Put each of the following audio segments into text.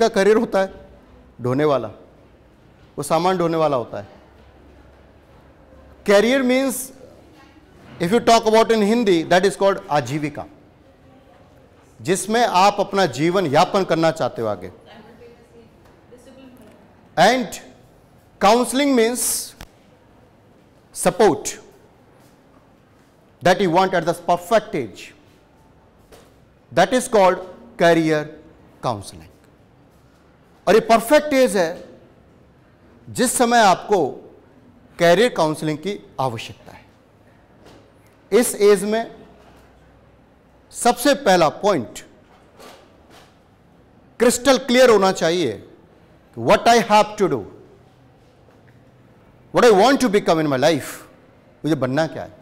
का करियर होता है ढोने वाला, वो सामान ढोने वाला होता है। Career means if you talk about in Hindi that is called आजीविका, जिसमें आप अपना जीवन यापन करना चाहते हो आगे। And counselling means support that you want at the perfect age, that is called career counseling। और ये परफेक्ट एज है जिस समय आपको कैरियर काउंसलिंग की आवश्यकता है। इस एज में सबसे पहला पॉइंट क्रिस्टल क्लियर होना चाहिए, what I have to do, what I want to become in my life, मुझे बनना क्या है,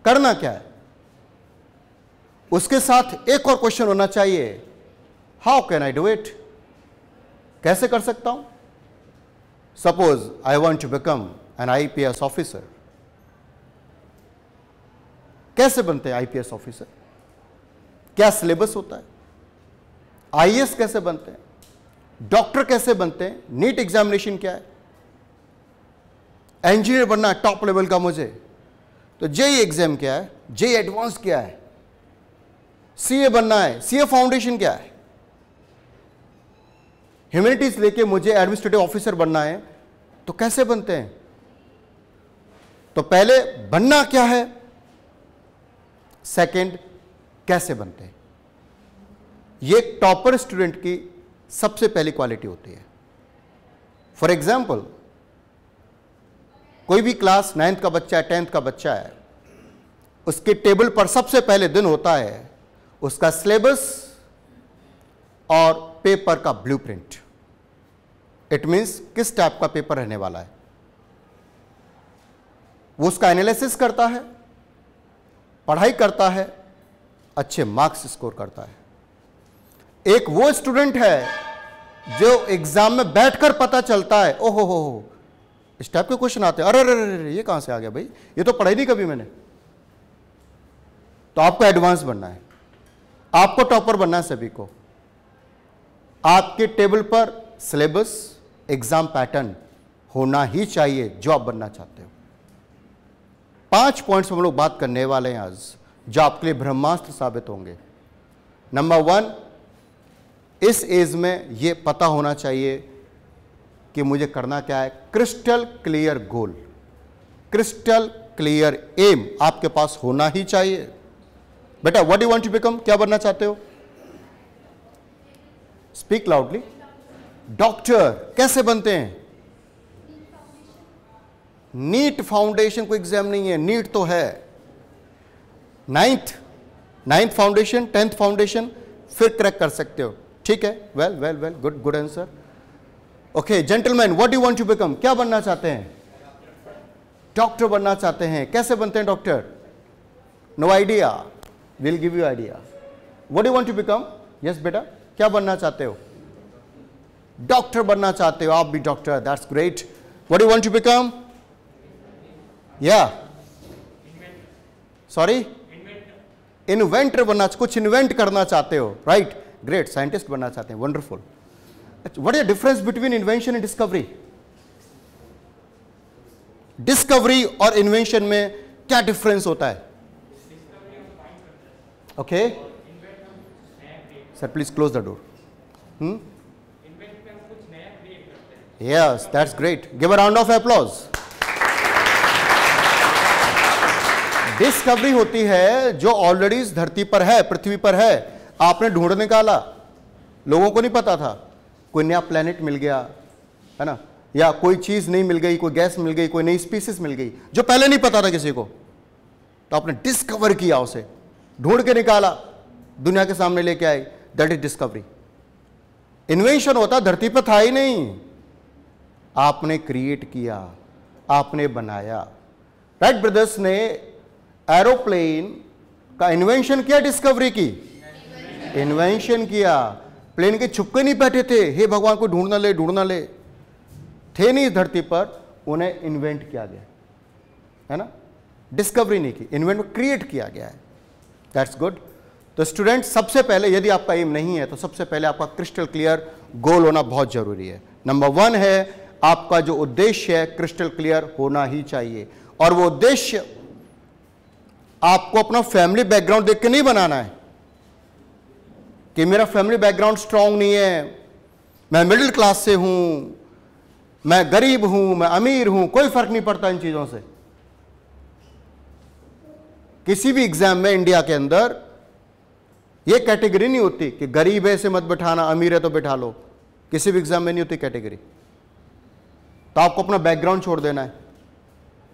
करना क्या है। उसके साथ एक और क्वेश्चन होना चाहिए, how can I do it, कैसे कर सकता हूं। Suppose I want to become an IPS officer, कैसे बनते हैं आईपीएस ऑफिसर, क्या सिलेबस होता है, आईएएस कैसे बनते हैं, डॉक्टर कैसे बनते हैं, नीट एग्जामिनेशन क्या है, इंजीनियर बनना है टॉप लेवल का मुझे तो जेई एग्जाम क्या है, जेई एडवांस क्या है, सीए बनना है, सीए फाउंडेशन क्या है, ह्यूमैनिटीज लेके मुझे एडमिनिस्ट्रेटिव ऑफिसर बनना है तो कैसे बनते हैं। तो पहले बनना क्या है, सेकंड कैसे बनते हैं। ये टॉपर स्टूडेंट की सबसे पहली क्वालिटी होती है। फॉर एग्जाम्पल कोई भी क्लास 9th का बच्चा है, 10th का बच्चा है, उसके टेबल पर सबसे पहले दिन होता है उसका सिलेबस और पेपर का ब्लूप्रिंट। इट मींस किस टाइप का पेपर रहने वाला है, वो उसका एनालिसिस करता है, पढ़ाई करता है, अच्छे मार्क्स स्कोर करता है। एक वो स्टूडेंट है जो एग्जाम में बैठकर पता चलता है, ओहो हो इस टाइप के क्वेश्चन आते हैं, अरे अरे अरे ये कहां से आ गया भाई, ये तो पढ़ाई नहीं कभी मैंने। तो आपको एडवांस बनना है, आपको टॉपर बनना है। सभी को आपके टेबल पर सिलेबस, एग्जाम पैटर्न होना ही चाहिए जो आप बनना चाहते हो। 5 पॉइंट्स हम लोग बात करने वाले हैं आज जो आपके लिए ब्रह्मास्त्र साबित होंगे। नंबर 1, इस एज में यह पता होना चाहिए कि मुझे करना क्या है। Crystal clear goal, crystal clear aim आपके पास होना ही चाहिए। बेटा what you want to become, क्या बनना चाहते हो, स्पीक लाउडली। डॉक्टर कैसे बनते हैं, नीट फाउंडेशन कोई एग्जाम नहीं है, नीट तो है। 9th फाउंडेशन, 10th फाउंडेशन फिर क्रैक कर सकते हो, ठीक है। Well well well, good good answer. Okay gentleman, what you want to become, क्या बनना चाहते हैं, डॉक्टर बनना चाहते हैं। कैसे बनते हैं doctor, no idea, will give you idea. What you want to become, yes बेटा क्या बनना चाहते हो, डॉक्टर बनना चाहते हो, आप भी doctor, that's great. What you want to become, या सॉरी इन्वेंटर बनना, कुछ इन्वेंट करना चाहते हो, राइट, ग्रेट, साइंटिस्ट बनना चाहते हैं, wonderful. What is the difference between invention and discovery? Discovery और इन्वेंशन में क्या डिफरेंस होता है? Okay sir, please close the door. Yes, that's great, give a round of applause. Discovery होती है जो ऑलरेडी इस धरती पर है, पृथ्वी पर है, आपने ढूंढ निकाला, लोगों को नहीं पता था, कोई नया प्लेनेट मिल गया है ना, या कोई चीज नहीं मिल गई, कोई गैस मिल गई, कोई नई स्पीसीज मिल गई जो पहले नहीं पता था किसी को, तो आपने डिस्कवर किया, उसे ढूंढ के निकाला, दुनिया के सामने लेके आए, दैट इज डिस्कवरी। इन्वेंशन होता धरती पर था ही नहीं, आपने क्रिएट किया, आपने बनाया। राइट ब्रदर्स ने एरोप्लेन का इन्वेंशन किया, डिस्कवरी की, इन्वेंशन किया। प्लेन के छुपके नहीं बैठे थे, हे भगवान को ढूंढना ले ढूंढना ले, थे नहीं इस धरती पर, उन्हें इन्वेंट किया गया है ना, डिस्कवरी नहीं की, इन्वेंट क्रिएट किया गया है। That's good. तो स्टूडेंट, सबसे पहले यदि आपका एम नहीं है तो सबसे पहले आपका क्रिस्टल क्लियर गोल होना बहुत जरूरी है। नंबर 1 है आपका जो उद्देश्य है क्रिस्टल क्लियर होना ही चाहिए, और वो उद्देश्य आपको अपना फैमिली बैकग्राउंड देख के नहीं बनाना है कि मेरा फैमिली बैकग्राउंड स्ट्रांग नहीं है, मैं मिडिल क्लास से हूं, मैं गरीब हूं, मैं अमीर हूं, कोई फर्क नहीं पड़ता इन चीजों से। किसी भी एग्जाम में इंडिया के अंदर यह कैटेगरी नहीं होती कि गरीब है इसे मत बिठाना, अमीर है तो बिठा लो, किसी भी एग्जाम में नहीं होती कैटेगरी। तो आपको अपना बैकग्राउंड छोड़ देना है,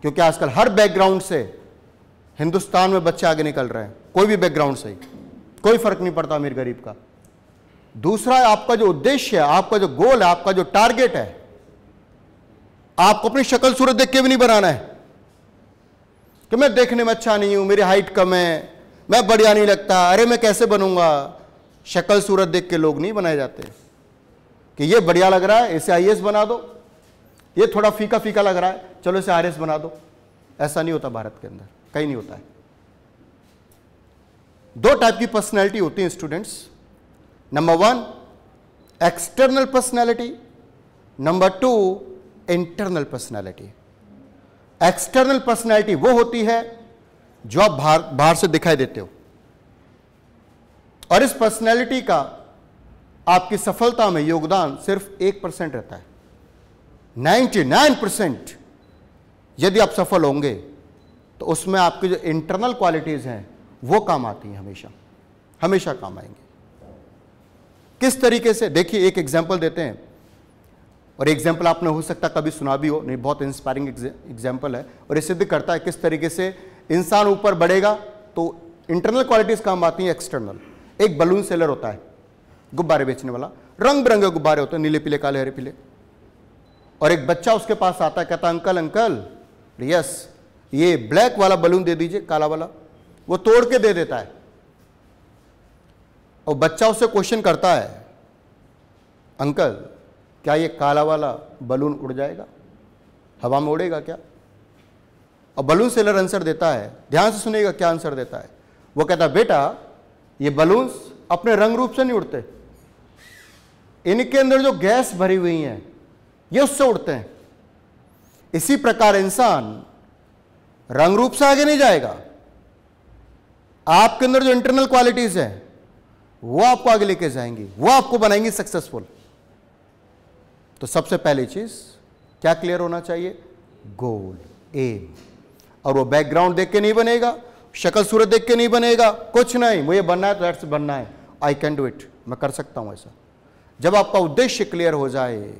क्योंकि आजकल हर बैकग्राउंड से हिंदुस्तान में बच्चे आगे निकल रहे हैं, कोई भी बैकग्राउंड से, कोई फर्क नहीं पड़ता अमीर गरीब का। दूसरा, आपका जो उद्देश्य है, आपका जो गोल है, आपका जो टारगेट है, आपको अपनी शक्ल सूरत देख के भी नहीं बनाना है कि मैं देखने में अच्छा नहीं हूं, मेरी हाइट कम है, मैं बढ़िया नहीं लगता, अरे मैं कैसे बनूंगा। शक्ल सूरत देख के लोग नहीं बनाए जाते कि ये बढ़िया लग रहा है इसे आईएएस बना दो, ये थोड़ा फीका फीका लग रहा है चलो इसे आरएस बना दो। ऐसा नहीं होता भारत के अंदर, कहीं नहीं होता है। 2 टाइप की पर्सनैलिटी होती हैं students. Number 1 external personality, number 2 internal personality. External personality वो होती है जो आप बाहर से दिखाई देते हो, और इस पर्सनैलिटी का आपकी सफलता में योगदान सिर्फ 1% रहता है। 99% यदि आप सफल होंगे तो उसमें आपकी जो इंटरनल क्वालिटीज हैं वो काम आती हैं, हमेशा हमेशा काम आएंगे। किस तरीके से, देखिए एक एग्जांपल देते हैं, और एग्जांपल आपने हो सकता कभी सुना भी हो, नहीं बहुत इंस्पायरिंग एग्जांपल है, और ये सिद्ध करता है किस तरीके से इंसान ऊपर बढ़ेगा तो इंटरनल क्वालिटीज काम आती हैं एक्सटर्नल। एक बलून सेलर होता है, गुब्बारे बेचने वाला, रंग बिरंगे गुब्बारे होते हैं, नीले पीले काले हरे पीले, और एक बच्चा उसके पास आता है, कहता अंकल अंकल यस ये ब्लैक वाला बलून दे दीजिए, काला वाला। वो तोड़ के दे देता है, और बच्चा उससे क्वेश्चन करता है अंकल क्या ये काला वाला बलून उड़ जाएगा, हवा में उड़ेगा क्या? और बलून सेलर आंसर देता है, ध्यान से सुनिएगा क्या आंसर देता है। वो कहता है बेटा ये बलून्स अपने रंग रूप से नहीं उड़ते, इनके अंदर जो गैस भरी हुई है ये उससे उड़ते हैं। इसी प्रकार इंसान रंग रूप से आगे नहीं जाएगा, आपके अंदर जो इंटरनल क्वालिटीज है वो आपको आगे लेके जाएंगी, वो आपको बनाएंगी सक्सेसफुल। तो सबसे पहली चीज क्या क्लियर होना चाहिए? गोल, एम। और वो बैकग्राउंड देख के नहीं बनेगा, शक्ल सूरत देख के नहीं बनेगा, कुछ नहीं, मुझे बनना है तो ऐसे बनना है, आई कैन डू इट, मैं कर सकता हूं ऐसा। जब आपका उद्देश्य क्लियर हो जाए,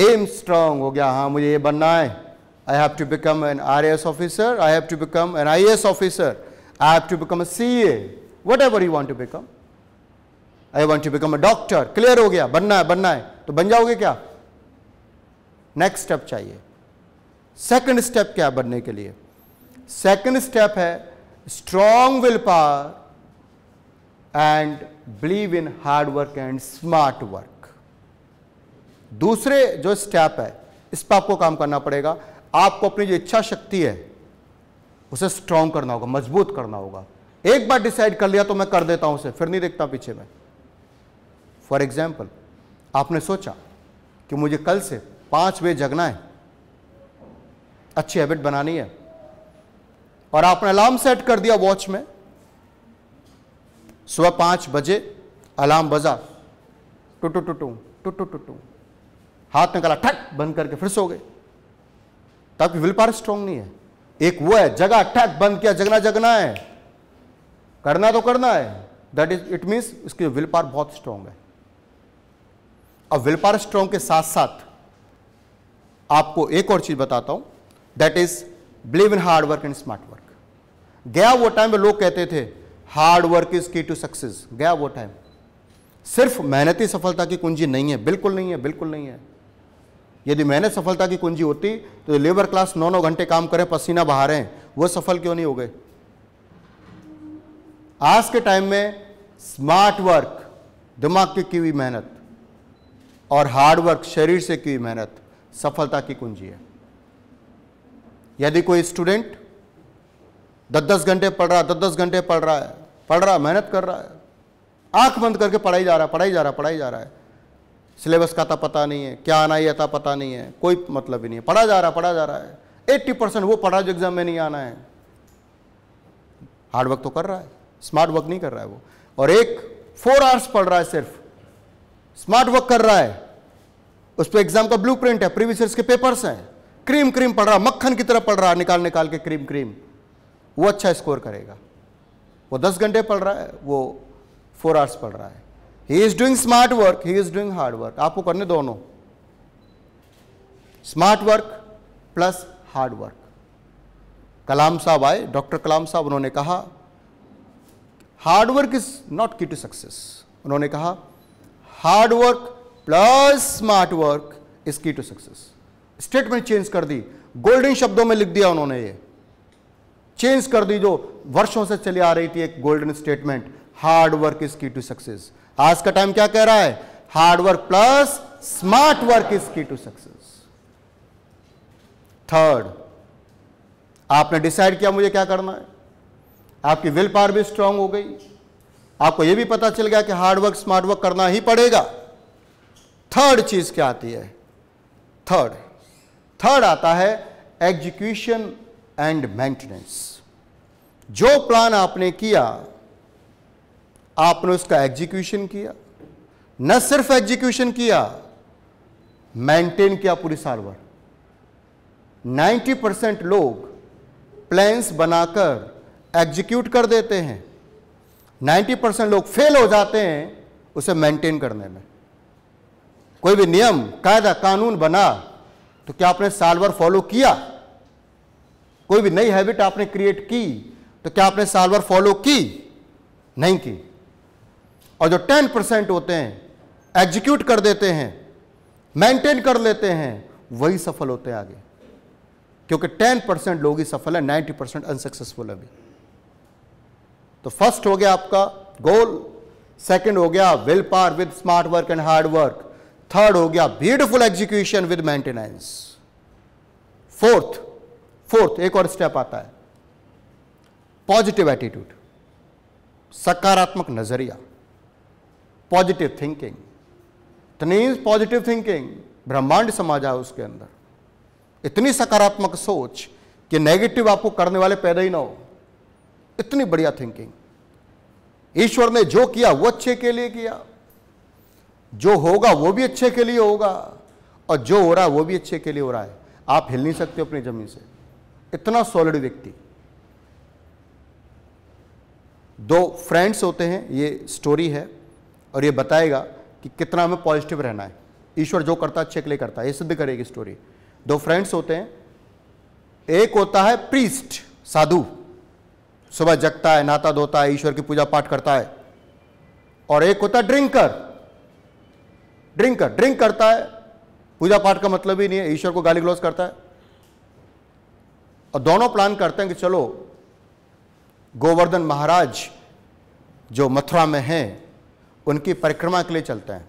एम स्ट्रांग हो गया, हाँ मुझे ये बनना है, I have to become an RAS officer, I have to become an IAS officer, I have to become a CA, whatever you want to become. I want to become a doctor. Clear हो गया, बनना है, तो बन जाओगे क्या? Next step चाहिए। Second step क्या बनने के लिए? सेकंड स्टेप है strong will power and believe in hard work and smart work. दूसरे जो स्टेप है इस पर आपको काम करना पड़ेगा। आपको अपनी जो इच्छा शक्ति है उसे स्ट्रॉन्ग करना होगा, मजबूत करना होगा। एक बार डिसाइड कर लिया तो मैं कर देता हूं उसे, फिर नहीं देखता पीछे में। फॉर एग्जाम्पल, आपने सोचा कि मुझे कल से 5 बजे जगना है, अच्छी हैबिट बनानी है, और आपने अलार्म सेट कर दिया वॉच में, सुबह 5 बजे अलार्म बजा, टू टू टू टू टू टू टू टू, हाथ निकाला, ठक बंद करके फिर सो गए, तब विल पावर स्ट्रॉन्ग नहीं है। एक वो है जगह, ठक बंद किया, जगना है, करना तो करना है, दैट इज इट मीन्स इसकी विल पावर बहुत स्ट्रॉन्ग है। अब विल पावर स्ट्रॉन्ग के साथ साथ आपको एक और चीज बताता हूं, that is believe in hard work and smart work. गया वो टाइम में लोग कहते थे hard work is key to success, गया वो टाइम। सिर्फ मेहनत ही सफलता की कुंजी नहीं है, बिल्कुल नहीं है, बिल्कुल नहीं है। यदि मेहनत सफलता की कुंजी होती तो लेबर क्लास 9-9 घंटे काम करें, पसीना बहा रहे हैं, वो सफल क्यों नहीं हो गए? आज के टाइम में स्मार्ट वर्क, दिमाग की हुई मेहनत, और हार्ड वर्क, शरीर से की हुई मेहनत सफलता की कुंजी है। यदि कोई स्टूडेंट 10-10 घंटे पढ़ रहा, 10-10 घंटे पढ़ रहा, मेहनत कर रहा है, आंख बंद करके पढ़ाई जा रहा है, पढ़ाई जा रहा है, पढ़ाई जा रहा है। सिलेबस का था पता नहीं है, क्या आना ही था पता नहीं है, कोई मतलब ही नहीं है, पढ़ा जा रहा है, पढ़ा जा रहा है। 80% वो पढ़ा जो एग्जाम में नहीं आना है। हार्ड वर्क तो कर रहा है, स्मार्ट वर्क नहीं कर रहा है वो। और एक 4 आवर्स पढ़ रहा है, सिर्फ स्मार्ट वर्क कर रहा है। उस पर एग्जाम का ब्लूप्रिंट है, प्रीवियस ईयर्स के पेपर्स हैं, क्रीम क्रीम पढ़ रहा, मक्खन की तरह पढ़ रहा, निकाल निकाल के क्रीम क्रीम, वो अच्छा स्कोर करेगा। वो 10 घंटे पढ़ रहा है, वो 4 आवर्स पढ़ रहा है। He is doing smart work, he is doing hard work. आपको करने दोनों, smart work plus hard work. Kalam sahab आए, डॉक्टर कलाम साहब, उन्होंने कहा hard work is not key to success. उन्होंने कहा hard work plus smart work is key to success. Statement change कर दी, गोल्डन शब्दों में लिख दिया उन्होंने, ये चेंज कर दी जो वर्षों से चली आ रही थी एक golden statement, hard work is key to success. आज का टाइम क्या कह रहा है? Hard work plus smart work is key to success. Third, आपने डिसाइड किया मुझे क्या करना है, आपकी विल पावर भी स्ट्रांग हो गई, आपको यह भी पता चल गया कि हार्ड वर्क स्मार्ट वर्क करना ही पड़ेगा। थर्ड चीज क्या आती है? थर्ड आता है एग्जीक्यूशन एंड मेंटेनेंस। जो प्लान आपने किया, आपने उसका एग्जीक्यूशन किया, न सिर्फ एग्जीक्यूशन किया, मेंटेन किया पूरी साल भर। 90% लोग प्लान्स बनाकर एग्जीक्यूट कर देते हैं, 90% लोग फेल हो जाते हैं उसे मेंटेन करने में। कोई भी नियम कायदा कानून बना तो क्या आपने साल भर फॉलो किया? कोई भी नई हैबिट आपने क्रिएट की तो क्या आपने साल भर फॉलो की? नहीं की। और जो 10% होते हैं एग्जीक्यूट कर देते हैं, मेंटेन कर लेते हैं, वही सफल होते हैं आगे। क्योंकि 10% लोग ही सफल है, 90% अनसक्सेसफुल है अभी। तो फर्स्ट हो गया आपका गोल, सेकंड हो गया will power with smart work and hard work, third हो गया beautiful execution with maintenance. Fourth एक और स्टेप आता है, पॉजिटिव एटीट्यूड, सकारात्मक नजरिया, पॉजिटिव थिंकिंग। इतनी पॉजिटिव थिंकिंग, ब्रह्मांड समा जाए उसके अंदर, इतनी सकारात्मक सोच कि नेगेटिव आपको करने वाले पैदा ही ना हो। इतनी बढ़िया थिंकिंग। ईश्वर ने जो किया वो अच्छे के लिए किया, जो होगा वो भी अच्छे के लिए होगा, और जो हो रहा है वो भी अच्छे के लिए हो रहा है। आप हिल नहीं सकते अपनी जमीन से, इतना सॉलिड व्यक्ति। 2 फ्रेंड्स होते हैं, ये स्टोरी है और ये बताएगा कि कितना हमें पॉजिटिव रहना है। ईश्वर जो करता है अच्छे के लिए करता है, ये सिद्ध करेगी स्टोरी। 2 फ्रेंड्स होते हैं, एक होता है प्रीस्ट, साधु, सुबह जगता है, नहाता धोता है, ईश्वर की पूजा पाठ करता है। और एक होता है ड्रिंकर, ड्रिंक करता है, पूजा पाठ का मतलब ही नहीं है, ईश्वर को गाली गलौज करता है। और दोनों प्लान करते हैं कि चलो गोवर्धन महाराज जो मथुरा में हैं उनकी परिक्रमा के लिए चलते हैं।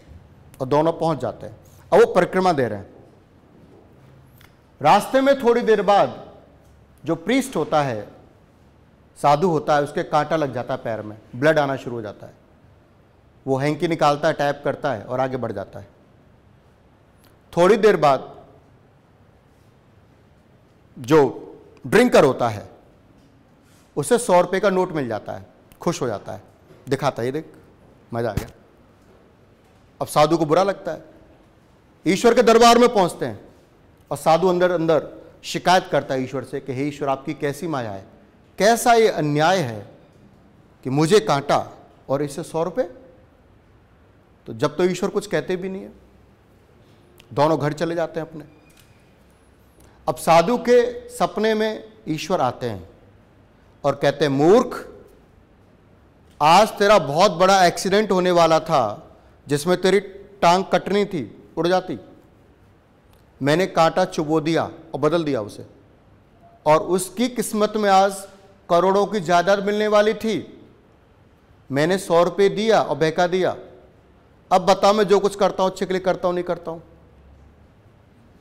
और दोनों पहुंच जाते हैं, अब वो परिक्रमा दे रहे हैं। रास्ते में थोड़ी देर बाद जो प्रीस्ट होता है, साधु होता है, उसके कांटा लग जाता है पैर में, ब्लड आना शुरू हो जाता है। वो हैंकी निकालता है, टैप करता है और आगे बढ़ जाता है। थोड़ी देर बाद जो ड्रिंकर होता है उसे 100 रुपये का नोट मिल जाता है, खुश हो जाता है, दिखाता है, ये देख मजा आ गया। अब साधु को बुरा लगता है, ईश्वर के दरबार में पहुंचते हैं और साधु अंदर अंदर शिकायत करता है ईश्वर से कि हे ईश्वर, आपकी कैसी माया है, कैसा ये अन्याय है कि मुझे कांटा और इसे 100 रुपये। तो जब तो ईश्वर कुछ कहते भी नहीं है, दोनों घर चले जाते हैं अपने। अब साधु के सपने में ईश्वर आते हैं और कहते हैं, मूर्ख, आज तेरा बहुत बड़ा एक्सीडेंट होने वाला था जिसमें तेरी टांग कटनी थी, उड़ जाती। मैंने कांटा चुबो दिया और बदल दिया उसे, और उसकी किस्मत में आज करोड़ों की जायदाद मिलने वाली थी। मैंने 100 रुपये दिया और बहका दिया। अब बता, मैं जो कुछ करता हूं अच्छे के लिए करता हूं, नहीं करता हूं?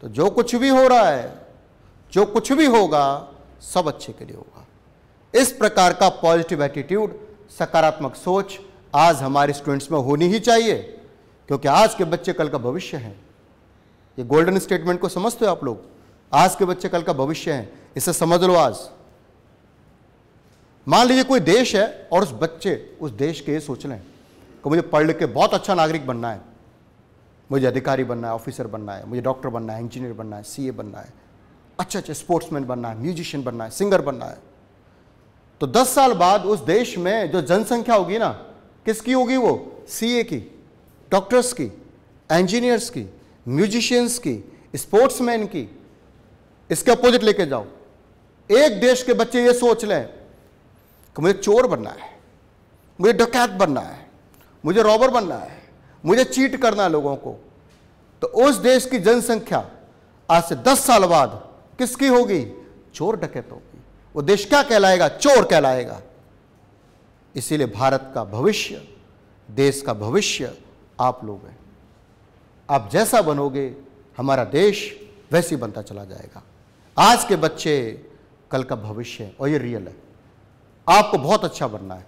तो जो कुछ भी हो रहा है, जो कुछ भी होगा, सब अच्छे के लिए होगा। इस प्रकार का पॉजिटिव एटीट्यूड, सकारात्मक सोच आज हमारे स्टूडेंट्स में होनी ही चाहिए, क्योंकि आज के बच्चे कल का भविष्य हैं। ये गोल्डन स्टेटमेंट को समझते हो आप लोग? आज के बच्चे कल का भविष्य हैं, इसे समझ लो। आज मान लीजिए कोई देश है और उस बच्चे उस देश के ये सोच लें कि मुझे पढ़ लिख के बहुत अच्छा नागरिक बनना है, मुझे अधिकारी बनना है, ऑफिसर बनना है, मुझे डॉक्टर बनना है, इंजीनियर बनना है, सीए बनना है, अच्छे स्पोर्ट्समैन बनना है, म्यूजिशियन बनना है, सिंगर बनना है। तो 10 साल बाद उस देश में जो जनसंख्या होगी ना, किसकी होगी? वो सीए की, डॉक्टर्स की, इंजीनियर्स की, म्यूजिशियंस की, स्पोर्ट्समैन की। इसके अपोजिट लेके जाओ, एक देश के बच्चे ये सोच लें कि मुझे चोर बनना है, मुझे डकैत बनना है, मुझे रॉबर बनना है, मुझे चीट करना है लोगों को, तो उस देश की जनसंख्या आज से 10 साल बाद किसकी होगी? चोर डकैत होगी। वो देश क्या कहलाएगा? चोर कहलाएगा। इसीलिए भारत का भविष्य, देश का भविष्य आप लोग हैं। आप जैसा बनोगे हमारा देश वैसे ही बनता चला जाएगा। आज के बच्चे कल का भविष्य है और ये रियल है। आपको बहुत अच्छा बनना है,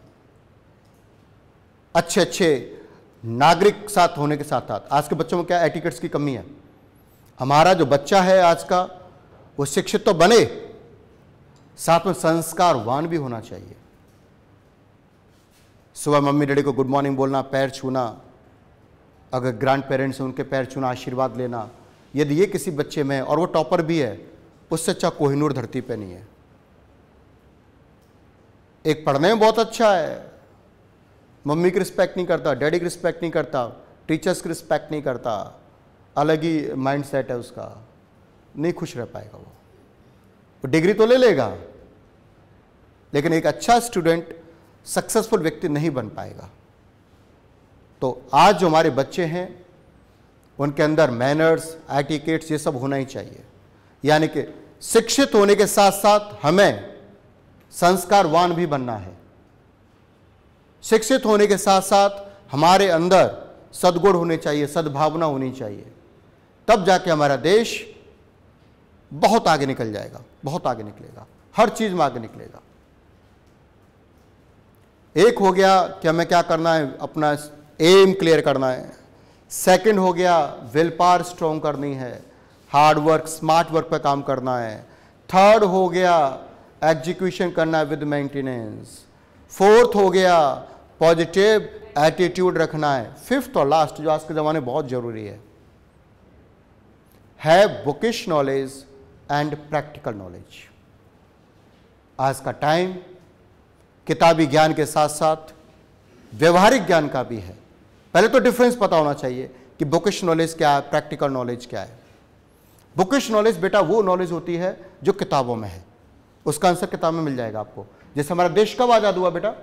अच्छे अच्छे नागरिक साथ होने के साथ साथ। आज के बच्चों में क्या एटिकेट्स की कमी है? हमारा जो बच्चा है आज का, वो शिक्षित तो बने, साथ में संस्कारवान भी होना चाहिए। सुबह मम्मी डैडी को गुड मॉर्निंग बोलना, पैर छूना, अगर ग्रैंड पेरेंट्स हैं उनके पैर छूना, आशीर्वाद लेना। यदि ये किसी बच्चे में, और वो टॉपर भी है, उससे अच्छा कोहिनूर धरती पे नहीं है। एक पढ़ने में बहुत अच्छा है, मम्मी की रिस्पेक्ट नहीं करता, डैडी की रिस्पेक्ट नहीं करता, टीचर्स की रिस्पेक्ट नहीं करता, अलग ही माइंड सेट है उसका, नहीं खुश रह पाएगा। वो डिग्री तो ले लेगा, लेकिन एक अच्छा स्टूडेंट, सक्सेसफुल व्यक्ति नहीं बन पाएगा। तो आज जो हमारे बच्चे हैं उनके अंदर मैनर्स, एटिकेट्स, ये सब होना ही चाहिए। यानी कि शिक्षित होने के साथ साथ हमें संस्कारवान भी बनना है। शिक्षित होने के साथ साथ हमारे अंदर सद्गुण होने चाहिए, सद्भावना होनी चाहिए। तब जाके हमारा देश बहुत आगे निकल जाएगा, बहुत आगे निकलेगा, हर चीज में आगे निकलेगा। एक हो गया कि हमें क्या करना है, अपना एम क्लियर करना है। सेकंड हो गया विल पावर स्ट्रॉन्ग करनी है, हार्ड वर्क, स्मार्ट वर्क पे काम करना है। थर्ड हो गया एग्जीक्यूशन करना है विद मेंटेनेंस। फोर्थ हो गया पॉजिटिव एटीट्यूड रखना है। फिफ्थ और लास्ट जो आज के ज़माने में बहुत ज़रूरी है bookish knowledge and practical knowledge. आज का टाइम किताबी ज्ञान के साथ साथ व्यवहारिक ज्ञान का भी है। पहले तो डिफरेंस पता होना चाहिए कि बुकिश नॉलेज क्या है, प्रैक्टिकल नॉलेज क्या है। बुकिश नॉलेज बेटा वो नॉलेज होती है जो किताबों में है, उसका आंसर किताब में मिल जाएगा आपको। जैसे हमारा देश कब आज़ाद हुआ बेटा?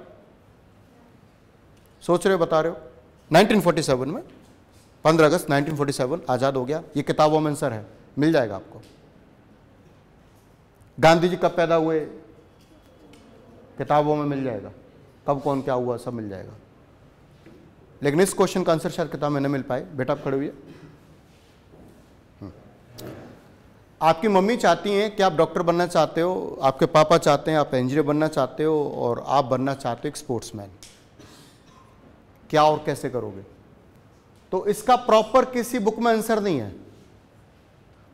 सोच रहे हो, बता रहे हो? 1947 में, 15 अगस्त 1947 आज़ाद हो गया। ये किताबों में आंसर है, मिल जाएगा आपको। गांधी जी कब पैदा हुए? किताबों में मिल जाएगा। कब कौन क्या हुआ सब मिल जाएगा। लेकिन इस क्वेश्चन का आंसर शायद किताब में न मिल पाए। बेटा आप खड़े हुए। आपकी मम्मी चाहती हैं कि आप डॉक्टर बनना चाहते हो, आपके पापा चाहते हैं आप इंजीनियर बनना चाहते हो, और आप बनना चाहते हो एक स्पोर्ट्समैन। क्या और कैसे करोगे? तो इसका प्रॉपर किसी बुक में आंसर नहीं है,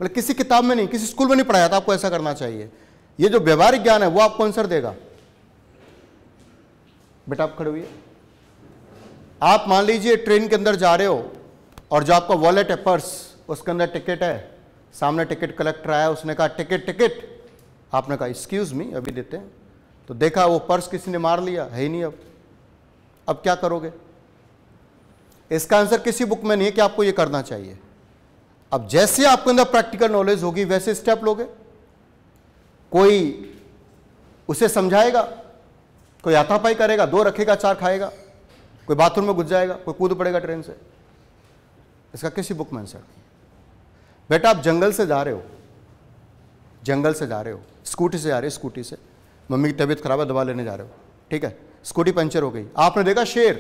मतलब किसी किताब में नहीं, किसी स्कूल में नहीं पढ़ाया था आपको ऐसा करना चाहिए। ये जो व्यवहारिक ज्ञान है वो आपको आंसर देगा। बेटा आप खड़े हुए। आप मान लीजिए ट्रेन के अंदर जा रहे हो और जो आपका वॉलेट है, पर्स, उसके अंदर टिकट है। सामने टिकट कलेक्टर आया, उसने कहा टिकट टिकट। आपने कहा एक्सक्यूज मी, अभी देते हैं। तो देखा वो पर्स किसी ने मार लिया, है ही नहीं। अब क्या करोगे? इसका आंसर किसी बुक में नहीं है कि आपको ये करना चाहिए। अब जैसे आपके अंदर प्रैक्टिकल नॉलेज होगी वैसे स्टेप लोगे। कोई उसे समझाएगा, कोई हाथापाई करेगा, 2 रखेगा 4 खाएगा, कोई बाथरूम में घुस जाएगा, कोई कूद पड़ेगा ट्रेन से। इसका किसी बुक में आंसर नहीं। बेटा आप जंगल से जा रहे हो, जंगल से जा रहे हो, स्कूटी से जा रहे हो, स्कूटी से, मम्मी की तबीयत खराब है, दवा लेने जा रहे हो, ठीक है, स्कूटी पंचर हो गई, आपने देखा शेर,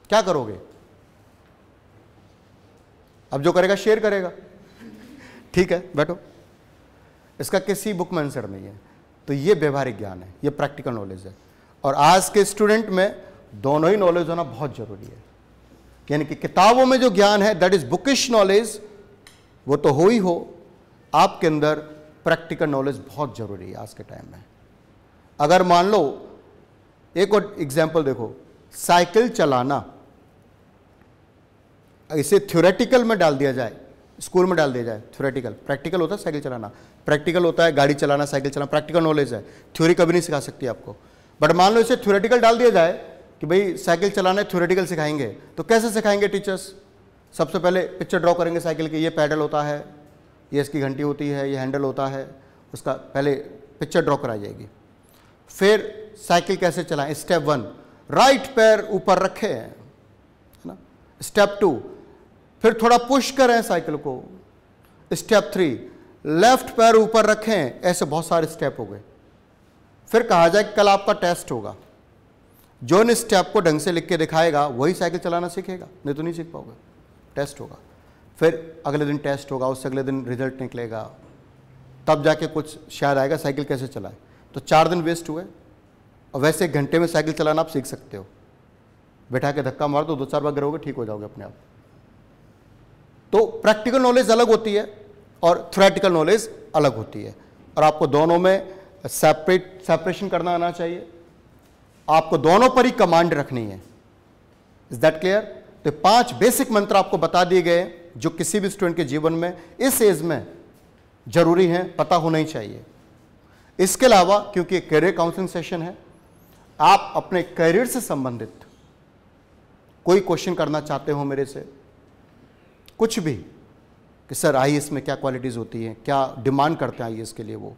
क्या करोगे? अब जो करेगा शेर करेगा, ठीक है, बैठो। इसका किसी बुक में आंसर नहीं है। तो ये व्यवहारिक ज्ञान है, ये प्रैक्टिकल नॉलेज है। और आज के स्टूडेंट में दोनों ही नॉलेज होना बहुत जरूरी है। यानी कि किताबों में जो ज्ञान है दैट इज बुकिश नॉलेज, वो तो हो ही हो, आपके अंदर प्रैक्टिकल नॉलेज बहुत जरूरी है आज के टाइम में। अगर मान लो, एक और एग्जांपल देखो, साइकिल चलाना, इसे थ्योरेटिकल में डाल दिया जाए, स्कूल में डाल दिया जाए, थ्योरेटिकल, प्रैक्टिकल होता है साइकिल चलाना, प्रैक्टिकल होता है गाड़ी चलाना, साइकिल चलाना, प्रैक्टिकल नॉलेज है, थ्योरी कभी नहीं सिखा सकती आपको। बट मान लो इसे थ्योरेटिकल डाल दिया जाए कि भाई साइकिल चलाना थ्योरेटिकल सिखाएंगे, तो कैसे सिखाएंगे टीचर्स? सबसे पहले पिक्चर ड्रॉ करेंगे साइकिल की, ये पैडल होता है, ये इसकी घंटी होती है, ये हैंडल होता है, उसका पहले पिक्चर ड्रॉ कराई जाएगी। फिर साइकिल कैसे चलाएं, स्टेप 1 राइट पैर ऊपर रखें, है ना। स्टेप 2 फिर थोड़ा पुश करें साइकिल को। स्टेप 3 लेफ्ट पैर ऊपर रखें। ऐसे बहुत सारे स्टेप हो गए। फिर कहा जाए कि कल आपका टेस्ट होगा, जो इन स्टेप को ढंग से लिख के दिखाएगा वही साइकिल चलाना सीखेगा, नहीं तो नहीं सीख पाओगे। टेस्ट होगा, फिर अगले दिन टेस्ट होगा, उससे अगले दिन रिजल्ट निकलेगा, तब जाके कुछ शायद आएगा साइकिल कैसे चलाए। तो 4 दिन वेस्ट हुए। और वैसे 1 घंटे में साइकिल चलाना आप सीख सकते हो, बैठा के धक्का मार दो, 2-4 बार गिरोगे, ठीक हो जाओगे अपने आप। तो प्रैक्टिकल नॉलेज अलग होती है और थ्योरेटिकल नॉलेज अलग होती है, और आपको दोनों में सेपरेशन करना आना चाहिए। आपको दोनों पर ही कमांड रखनी है। Is that clear? तो 5 बेसिक मंत्र आपको बता दिए गए जो किसी भी स्टूडेंट के जीवन में इस एज में जरूरी है, पता होना ही चाहिए। इसके अलावा क्योंकि करियर काउंसलिंग सेशन है, आप अपने करियर से संबंधित कोई क्वेश्चन करना चाहते हो मेरे से, कुछ भी, कि सर आईएएस में क्या क्वालिटीज़ होती हैं, क्या डिमांड करते हैं आईएएस के लिए वो,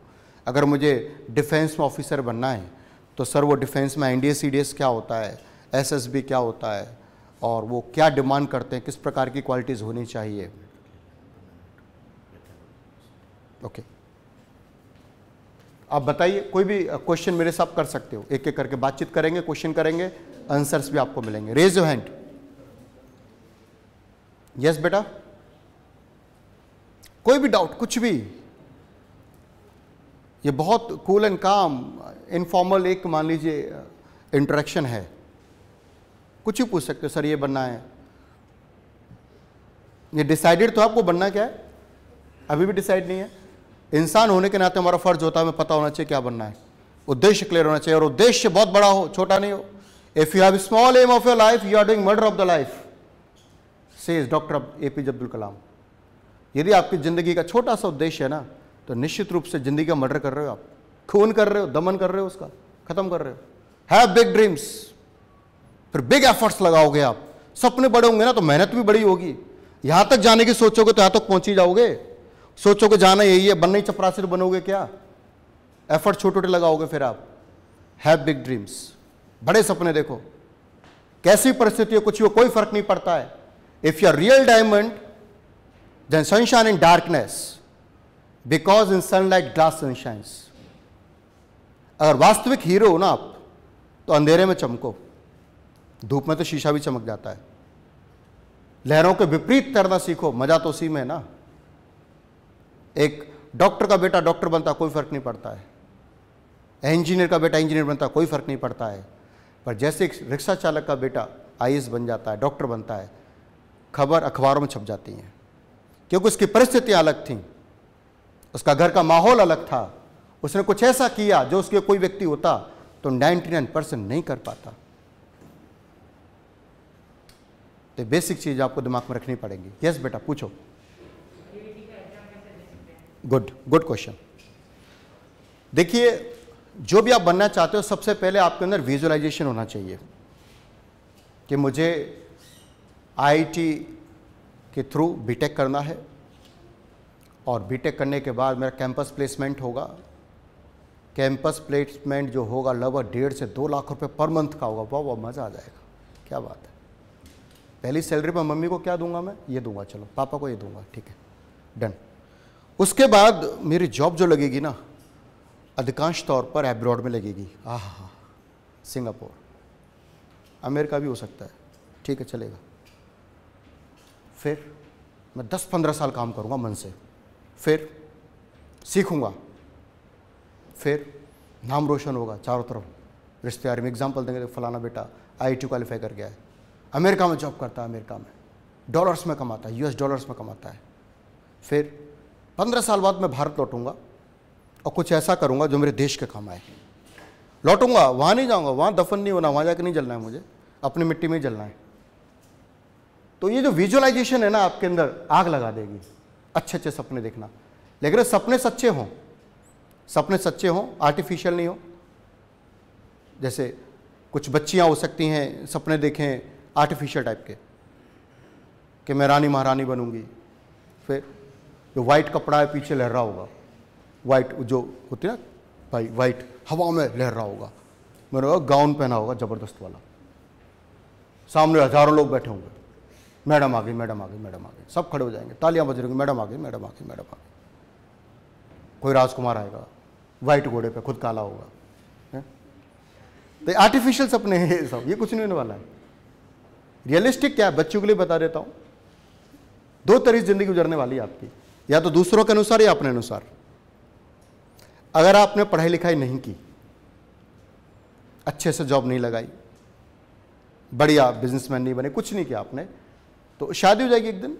अगर मुझे डिफेंस में ऑफिसर बनना है तो सर वो डिफेंस में एनडीए सीडीएस क्या होता है, एसएसबी क्या होता है, और वो क्या डिमांड करते हैं, किस प्रकार की क्वालिटीज़ होनी चाहिए। ओके, आप बताइए, कोई भी क्वेश्चन मेरे साथ कर सकते हो, एक एक करके बातचीत करेंगे, क्वेश्चन करेंगे, आंसर्स भी आपको मिलेंगे। Raise your hand. यस बेटा, कोई भी डाउट, कुछ भी। ये बहुत कूल एंड काम इनफॉर्मल एक मान लीजिए इंटरेक्शन है, कुछ ही पूछ सकते हो, सर ये बनना है। ये डिसाइडेड तो आपको बनना क्या है, अभी भी डिसाइड नहीं है। इंसान होने के नाते हमारा फर्ज होता है, हमें पता होना चाहिए क्या बनना है, उद्देश्य क्लियर होना चाहिए, और उद्देश्य बहुत बड़ा हो, छोटा नहीं हो। If you have small aim of your life, you are doing murder of the life, says doctor APJ Abdul Kalam. यदि आपकी जिंदगी का छोटा सा उद्देश्य है ना, तो निश्चित रूप से जिंदगी का मर्डर कर रहे हो आप, खून कर रहे हो, दमन कर रहे हो, उसका खत्म कर रहे हो। हैव बिग ड्रीम्स, फिर बिग एफर्ट्स लगाओगे आप। सपने बड़े होंगे ना तो मेहनत भी बड़ी होगी। यहां तक जाने की सोचोगे तो यहां तक पहुंच ही जाओगे। सोचोगे जाना यही है, बनना ही चपरासी तो बनोगे क्या? एफर्ट छोटे छोटे लगाओगे फिर आप। हैव बिग ड्रीम्स, बड़े सपने देखो। कैसी परिस्थिति हो, कुछ हो, कोई फर्क नहीं पड़ता है। If you are real diamond then sunshine in darkness, because in sunlight glass sunshines. अगर वास्तविक हीरो हो ना आप, तो अंधेरे में चमको, धूप में तो शीशा भी चमक जाता है। लहरों के विपरीत तैरना सीखो, मजा तो उसी में है ना। एक डॉक्टर का बेटा डॉक्टर बनता, कोई फर्क नहीं पड़ता है। इंजीनियर का बेटा इंजीनियर बनता, कोई फर्क नहीं पड़ता है। पर जैसे एक रिक्शा चालक का बेटा आईएएस बन जाता है, डॉक्टर बनता है, खबर अखबारों में छप जाती हैं, क्योंकि उसकी परिस्थितियां अलग थीं, उसका घर का माहौल अलग था। उसने कुछ ऐसा किया जो उसके कोई व्यक्ति होता तो 99% नहीं कर पाता। तो बेसिक चीज आपको दिमाग में रखनी पड़ेगी। यस बेटा, पूछो। Good question. देखिए, जो भी आप बनना चाहते हो, सबसे पहले आपके अंदर विजुअलाइजेशन होना चाहिए कि मुझे आईआईटी के थ्रू बीटेक करना है, और बीटेक करने के बाद मेरा कैंपस प्लेसमेंट होगा। कैंपस प्लेसमेंट जो होगा लगभग 1.5 से 2 लाख रुपए पर मंथ का होगा। वाह, मज़ा आ जाएगा, क्या बात है। पहली सैलरी पर मम्मी को क्या दूंगा मैं? ये दूंगा, चलो पापा को ये दूंगा, ठीक है, डन। उसके बाद मेरी जॉब जो लगेगी ना, अधिकांश तौर पर एब्रॉड में लगेगी। हाँ, सिंगापुर, अमेरिका भी हो सकता है, ठीक है, चलेगा। फिर मैं 10-15 साल काम करूँगा मन से, फिर सीखूँगा, फिर नाम रोशन होगा चारों तरफ, रिश्तेदारी में एग्जाम्पल देंगे, फलाना बेटा IIT क्वालिफाई कर गया है, अमेरिका में जॉब करता है, अमेरिका में डॉलर्स में कमाता है, US डॉलर्स में कमाता है। फिर 15 साल बाद मैं भारत लौटूंगा और कुछ ऐसा करूंगा जो मेरे देश के काम आए। लौटूंगा, वहाँ नहीं जाऊँगा, वहाँ दफन नहीं होना, वहाँ जाकर नहीं जलना है मुझे, अपनी मिट्टी में ही जलना है। तो ये जो विजुअलाइजेशन है ना, आपके अंदर आग लगा देगी। अच्छे अच्छे सपने देखना, लेकिन सपने सच्चे हों, सपने सच्चे हों, आर्टिफिशियल नहीं हो। जैसे कुछ बच्चियां हो सकती हैं सपने देखें आर्टिफिशियल टाइप के, कि मैं रानी महारानी बनूंगी, फिर जो वाइट कपड़ा है पीछे लहर रहा होगा, वाइट जो होती है ना भाई, वाइट हवा में लहर रहा होगा, मेरा गाउन पहना होगा ज़बरदस्त वाला, सामने हजारों लोग बैठे होंगे, मैडम आ गई, मैडम आ गई, मैडम आ गई, सब खड़े हो जाएंगे, तालियां बज रही, मैडम आ गई, मैडम आ गई, मैडम आ गई। कोई राजकुमार आएगा वाइट घोड़े पे, खुद काला होगा। तो आर्टिफिशियल सपने हैं ये सब, ये कुछ नहीं होने वाला है। रियलिस्टिक क्या है बच्चों के लिए बता देता हूं। 2 तरीके जिंदगी गुजरने वाली है आपकी, या तो दूसरों के अनुसार या अपने अनुसार। अगर आपने पढ़ाई लिखाई नहीं की, अच्छे से जॉब नहीं लगाई, बढ़िया बिजनेसमैन नहीं बने, कुछ नहीं किया आपने, तो शादी हो जाएगी एक दिन,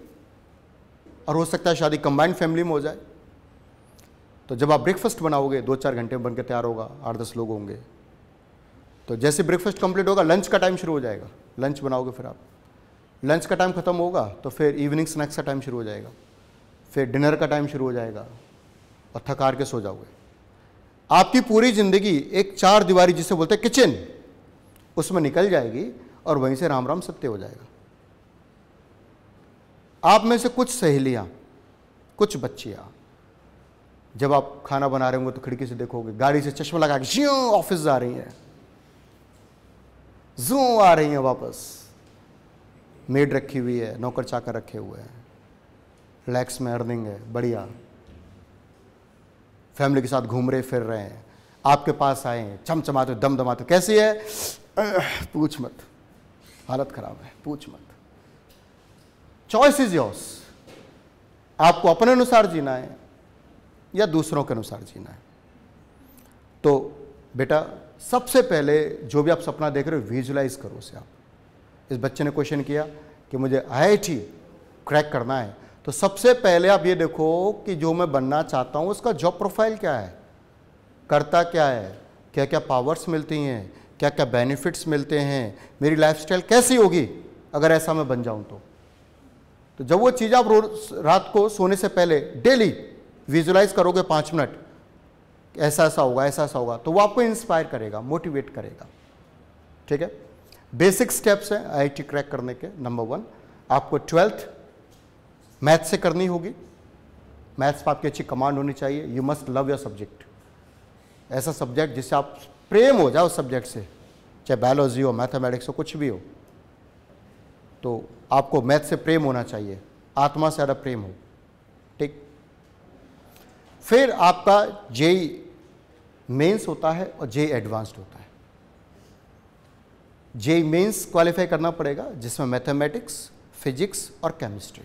और हो सकता है शादी कंबाइंड फैमिली में हो जाए। तो जब आप ब्रेकफास्ट बनाओगे 2-4 घंटे में बनकर तैयार होगा, 8-10 लोग होंगे, तो जैसे ब्रेकफास्ट कंप्लीट होगा लंच का टाइम शुरू हो जाएगा, लंच बनाओगे, फिर आप लंच का टाइम खत्म होगा तो फिर इवनिंग स्नैक्स का टाइम शुरू हो जाएगा, फिर डिनर का टाइम शुरू हो जाएगा, और थकार के सो जाओगे। आपकी पूरी जिंदगी एक 4 दीवारी जिसे बोलते हैं किचन, उसमें निकल जाएगी, और वहीं से राम राम सत्य हो जाएगा। आप में से कुछ सहेलियां, कुछ बच्चियां, जब आप खाना बना रहे होंगे तो खिड़की से देखोगे, गाड़ी से चश्मा लगा के ज्यों ऑफिस जा रही हैं, जूं आ रही हैं वापस, मेड रखी हुई है, नौकर चाकर रखे हुए हैं, रिलैक्स में अर्निंग है, बढ़िया, फैमिली के साथ घूम रहे फिर रहे हैं, आपके पास आए हैं चमचमाते दमदमाते, कैसी है पूछ मत, हालत खराब है, पूछ मत। चॉइस इज योर्स, आपको अपने अनुसार जीना है या दूसरों के अनुसार जीना है। तो बेटा सबसे पहले जो भी आप सपना देख रहे हो विजुलाइज करो उसे। आप, इस बच्चे ने क्वेश्चन किया कि मुझे IIT क्रैक करना है, तो सबसे पहले आप ये देखो कि जो मैं बनना चाहता हूँ उसका जॉब प्रोफाइल क्या है, करता क्या है, क्या क्या पावर्स मिलती हैं, क्या क्या बेनिफिट्स मिलते हैं, मेरी लाइफस्टाइल कैसी होगी अगर ऐसा मैं बन जाऊँ तो जब वो चीज़ आप रात को सोने से पहले डेली विजुलाइज करोगे 5 मिनट, ऐसा ऐसा होगा, ऐसा ऐसा होगा, तो वो आपको इंस्पायर करेगा, मोटिवेट करेगा। ठीक है, बेसिक स्टेप्स हैं IIT क्रैक करने के। नंबर 1, आपको 12th मैथ्स से करनी होगी, मैथ्स पर आपकी अच्छी कमांड होनी चाहिए। You must love your subject, ऐसा सब्जेक्ट जिससे आप प्रेम हो जाए उस सब्जेक्ट से, चाहे बायोलॉजी हो, मैथमेटिक्स हो, कुछ भी हो, तो आपको मैथ से प्रेम होना चाहिए, आत्मा से ज़्यादा प्रेम हो। ठीक, फिर आपका JEE मेंस होता है और JEE एडवांस्ड होता है। JEE मेंस क्वालिफाई करना पड़ेगा, जिसमें मैथमेटिक्स, फिजिक्स और केमिस्ट्री।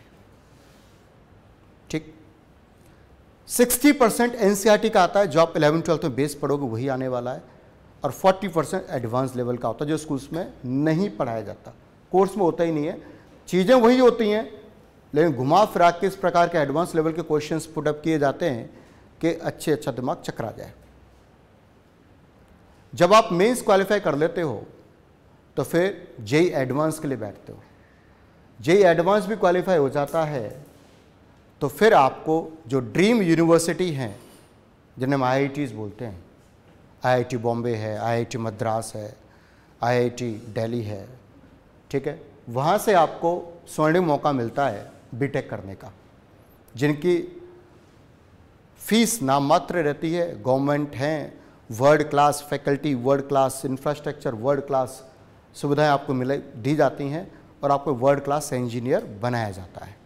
ठीक, 60% NCERT का आता है, जो आप 11th-12th में बेस पढ़ोगे वही आने वाला है, और 40% एडवांस लेवल का होता है, जो स्कूल्स में नहीं पढ़ाया जाता, कोर्स में होता ही नहीं है। चीज़ें वही होती हैं, लेकिन घुमा फिरा के इस प्रकार के एडवांस लेवल के क्वेश्चंस पुटअप किए जाते हैं कि अच्छा दिमाग चकरा जाए। जब आप मेंस क्वालिफाई कर लेते हो तो फिर JEE एडवांस के लिए बैठते हो। JEE एडवांस भी क्वालिफाई हो जाता है तो फिर आपको जो ड्रीम यूनिवर्सिटी हैं, जिन्हें हम IITs बोलते हैं, IIT बॉम्बे है, IIT मद्रास है, IIT दिल्ली है, ठीक है, वहाँ से आपको स्वर्णिम मौका मिलता है बीटेक करने का, जिनकी फीस नाम मात्र रहती है। गवर्नमेंट हैं, world class faculty, world class infrastructure, world class सुविधाएं आपको दी जाती हैं, और आपको वर्ल्ड क्लास इंजीनियर बनाया जाता है।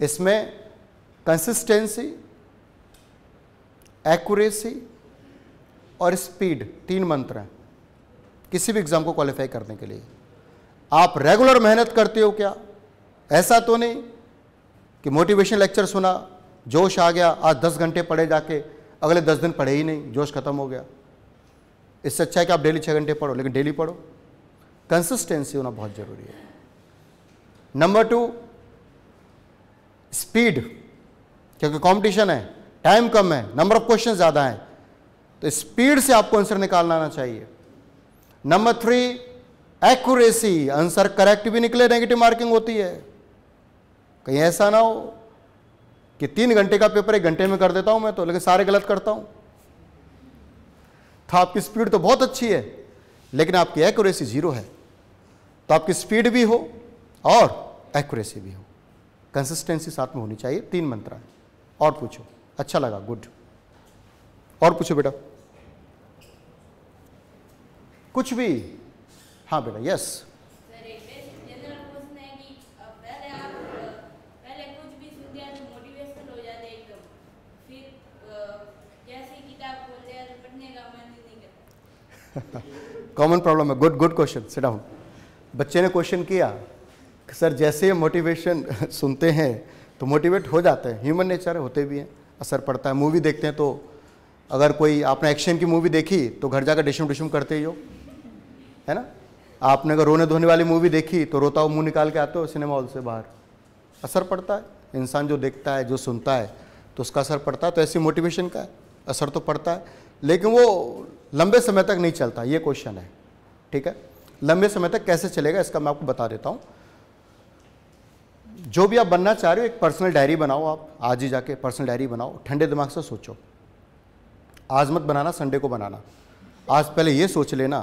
इसमें कंसिस्टेंसी, एक्यूरेसी और स्पीड 3 मंत्र हैं किसी भी एग्जाम को क्वालिफाई करने के लिए। आप रेगुलर मेहनत करते हो क्या? ऐसा तो नहीं कि मोटिवेशन लेक्चर सुना, जोश आ गया, आज 10 घंटे पढ़े, जाके अगले 10 दिन पढ़े ही नहीं, जोश खत्म हो गया। इससे अच्छा है कि आप डेली 6 घंटे पढ़ो, लेकिन डेली पढ़ो। कंसिस्टेंसी होना बहुत जरूरी है। नंबर 2, स्पीड, क्योंकि कंपटीशन है, टाइम कम है, नंबर ऑफ क्वेश्चन ज्यादा है, तो स्पीड से आपको आंसर निकालना आना चाहिए। नंबर 3, एक्यूरेसी, आंसर करेक्ट भी निकले, नेगेटिव मार्किंग होती है। कहीं ऐसा ना हो कि 3 घंटे का पेपर 1 घंटे में कर देता हूं मैं तो, लेकिन सारे गलत करता हूं। तो आपकी स्पीड तो बहुत अच्छी है, लेकिन आपकी एक्यूरेसी 0 है। तो आपकी स्पीड भी हो और एक्यूरेसी भी हो, कंसिस्टेंसी साथ में होनी चाहिए। 3 मंत्र है। और पूछो, अच्छा लगा, गुड। और पूछो बेटा, कुछ भी। हाँ बेटा, यस। कॉमन प्रॉब्लम है। Good good question, sit down. बच्चे ने क्वेश्चन किया कि सर जैसे ये मोटिवेशन सुनते हैं तो मोटिवेट हो जाते हैं, ह्यूमन नेचर है, होते भी हैं, असर पड़ता है। मूवी देखते हैं तो अगर कोई आपने एक्शन की मूवी देखी तो घर जाकर डिशम डिशम करते ही हो, है ना। आपने अगर रोने धोने वाली मूवी देखी तो रोता हुआ मुंह निकाल के आते हो सिनेमा हॉल से बाहर। असर पड़ता है, इंसान जो देखता है, जो सुनता है, तो उसका असर पड़ता है। तो ऐसी मोटिवेशन का असर तो पड़ता है, लेकिन वो लंबे समय तक नहीं चलता, ये क्वेश्चन है, ठीक है। लंबे समय तक कैसे चलेगा इसका मैं आपको बता देता हूं। जो भी आप बनना चाह रहे हो, एक पर्सनल डायरी बनाओ। आप आज ही जाके पर्सनल डायरी बनाओ, ठंडे दिमाग से सोचो। आज मत बनाना, संडे को बनाना। आज पहले ये सोच लेना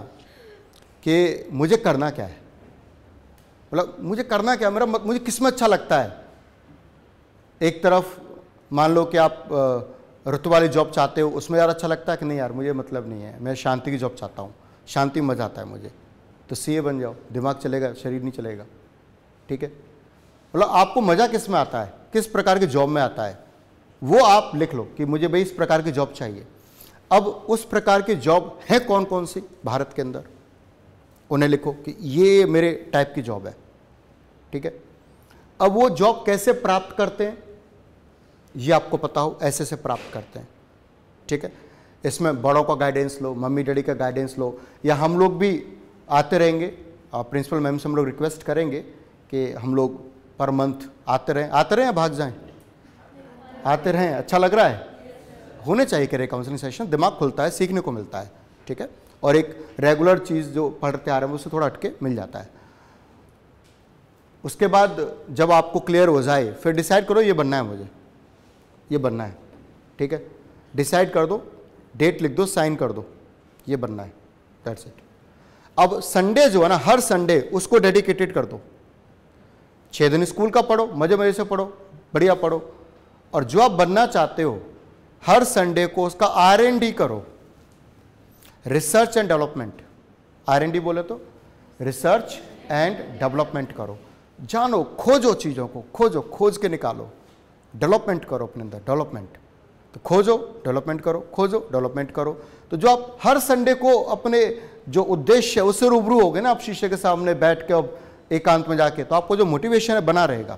कि मुझे करना क्या है, मतलब मुझे करना क्या, मुझे किसमें अच्छा लगता है। एक तरफ मान लो कि आप ऋतु वाली जॉब चाहते हो, उसमें यार अच्छा लगता है कि नहीं यार मुझे मतलब नहीं है, मैं शांति की जॉब चाहता हूँ, शांति में मजा आता है मुझे, तो सीए बन जाओ। दिमाग चलेगा, शरीर नहीं चलेगा, ठीक है। मतलब आपको मजा किस में आता है, किस प्रकार की जॉब में आता है, वो आप लिख लो कि मुझे भाई इस प्रकार की जॉब चाहिए। अब उस प्रकार की जॉब है कौन कौन सी भारत के अंदर, उन्हें लिखो कि ये मेरे टाइप की जॉब है, ठीक है। अब वो जॉब कैसे प्राप्त करते हैं ये आपको पता हो, ऐसे से प्राप्त करते हैं, ठीक है। इसमें बड़ों का गाइडेंस लो, मम्मी डैडी का गाइडेंस लो, या हम लोग भी आते रहेंगे। प्रिंसिपल मैम से हम लोग रिक्वेस्ट करेंगे कि हम लोग पर मंथ आते रहें, भाग जाएं, आते रहें। अच्छा लग रहा है, होने चाहिए करियर काउंसलिंग सेशन, दिमाग खुलता है, सीखने को मिलता है, ठीक है। और एक रेगुलर चीज़ जो पढ़ते आ रहे हैं उससे थोड़ा हटके मिल जाता है। उसके बाद जब आपको क्लियर हो जाए, फिर डिसाइड करो ये बनना है मुझे, ये बनना है, ठीक है। डिसाइड कर दो, डेट लिख दो, साइन कर दो, ये बनना है, दैट्स इट। अब संडे जो है ना, हर संडे उसको डेडिकेटेड कर दो। 6 दिन स्कूल का पढ़ो, मजे मजे से पढ़ो, बढ़िया पढ़ो, और जो आप बनना चाहते हो हर संडे को उसका R&D करो, रिसर्च एंड डेवलपमेंट। R&D बोले तो रिसर्च एंड डेवलपमेंट करो, जानो, खोजो चीज़ों को, खोज के निकालो, डेवलपमेंट करो अपने अंदर, डेवलपमेंट। तो खोजो, डेवलपमेंट करो, खोजो, डेवलपमेंट करो। तो जो आप हर संडे को अपने जो उद्देश्य है उससे रूबरू हो गए ना, आप शीशे के सामने बैठ के अब एकांत में जाके, तो आपको जो मोटिवेशन है बना रहेगा।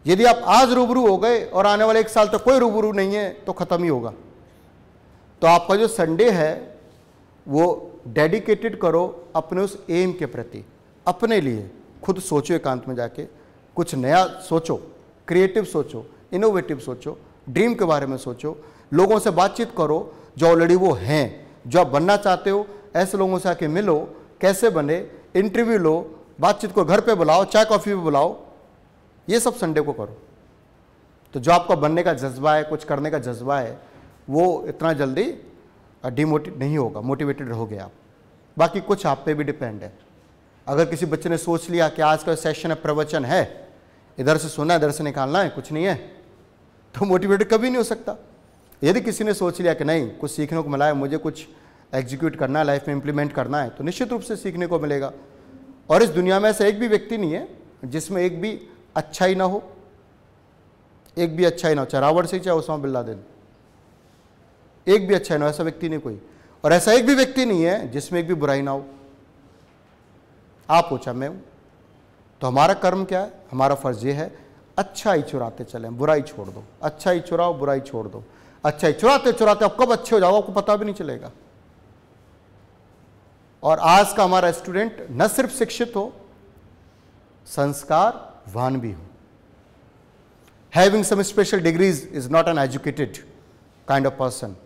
यदि आप आज रूबरू हो गए और आने वाले 1 साल तक कोई रूबरू नहीं है तो खत्म ही होगा। तो आपका जो संडे है वो डेडिकेटेड करो अपने उस एम के प्रति, अपने लिए खुद सोचो, एकांत में जाके कुछ नया सोचो, क्रिएटिव सोचो, इनोवेटिव सोचो, ड्रीम के बारे में सोचो, लोगों से बातचीत करो जो ऑलरेडी वो हैं, जो आप बनना चाहते हो। ऐसे लोगों से आके मिलो, कैसे बने, इंटरव्यू लो, बातचीत को घर पे बुलाओ, चाय कॉफ़ी पे बुलाओ, ये सब संडे को करो। तो जो आपका बनने का जज्बा है, कुछ करने का जज्बा है, वो इतना जल्दी डिमोटिवेट नहीं होगा, मोटिवेटेड रहोगे आप। बाकी कुछ आप पे भी डिपेंड है। अगर किसी बच्चे ने सोच लिया कि आज का सेशन है, प्रवचन है, इधर से सुनना है, इधर से निकालना है, कुछ नहीं है, तो मोटिवेटेड कभी नहीं हो सकता। यदि किसी ने सोच लिया कि नहीं, कुछ सीखने को मिला है, मुझे कुछ एग्जीक्यूट करना है, लाइफ में इंप्लीमेंट करना है, तो निश्चित रूप से सीखने को मिलेगा। और इस दुनिया में ऐसा एक भी व्यक्ति नहीं है जिसमें एक भी अच्छा ही ना हो, एक भी अच्छा ही ना हो, चाहे रावण से चाहे ओसामा बिन लादेन, एक भी अच्छा ही ना हो, ऐसा व्यक्ति नहीं कोई। और ऐसा एक भी व्यक्ति नहीं है जिसमें एक भी बुराई ना हो। आप हो चाहे मैं हूं। तो हमारा कर्म क्या है, हमारा फर्ज ये है, अच्छाई चुराते चलें, बुराई छोड़ दो। अच्छाई चुराओ, बुराई छोड़ दो। अच्छाई चुराते चुराते आप कब अच्छे हो जाओ आपको पता भी नहीं चलेगा। और आज का हमारा स्टूडेंट न सिर्फ शिक्षित हो, संस्कारवान भी हो। Having some special degrees is not an educated kind of person.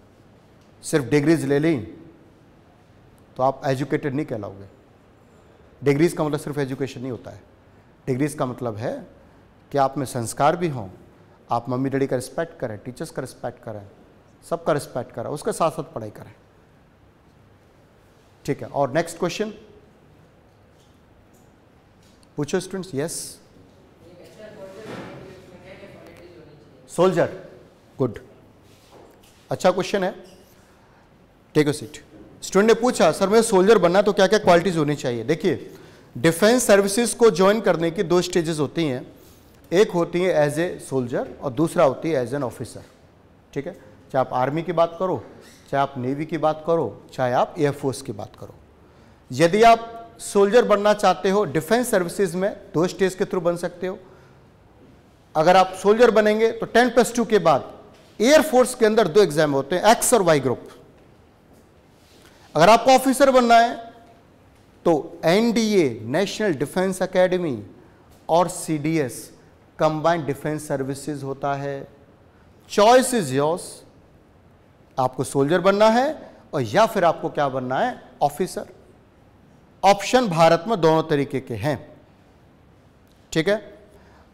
सिर्फ डिग्रीज ले ली तो आप एजुकेटेड नहीं कहलाओगे। डिग्रीज का मतलब सिर्फ एजुकेशन नहीं होता है। डिग्रीज का मतलब है कि आप में संस्कार भी हों, आप मम्मी डैडी का रिस्पेक्ट करें, टीचर्स का रिस्पेक्ट करें, सबका रिस्पेक्ट करें, उसके साथ साथ पढ़ाई करें। ठीक है, और नेक्स्ट क्वेश्चन पूछो स्टूडेंट्स। यस, सोल्जर, गुड, अच्छा क्वेश्चन है। Take a seat. स्टूडेंट ने पूछा सर मैं सोल्जर बनना तो क्या क्या क्वालिटीज होनी चाहिए। देखिए, डिफेंस सर्विसेज को ज्वाइन करने की दो स्टेजेस होती हैं। एक होती है एज ए सोल्जर और दूसरा होती है एज एन ऑफिसर। ठीक है, चाहे आप आर्मी की बात करो, चाहे आप नेवी की बात करो, चाहे आप एयरफोर्स की बात करो। यदि आप सोल्जर बनना चाहते हो डिफेंस सर्विसेज में, दो स्टेज के थ्रू बन सकते हो। अगर आप सोल्जर बनेंगे तो 10+2 के बाद एयरफोर्स के अंदर दो एग्जाम होते हैं, एक्स और वाई ग्रुप। अगर आपको ऑफिसर बनना है तो एनडीए, नेशनल डिफेंस एकेडमी, और सीडीएस, कंबाइंड डिफेंस सर्विसेज होता है। चॉइस इज योर्स, आपको सोल्जर बनना है और या फिर आपको क्या बनना है, ऑफिसर। ऑप्शन भारत में दोनों तरीके के हैं। ठीक है,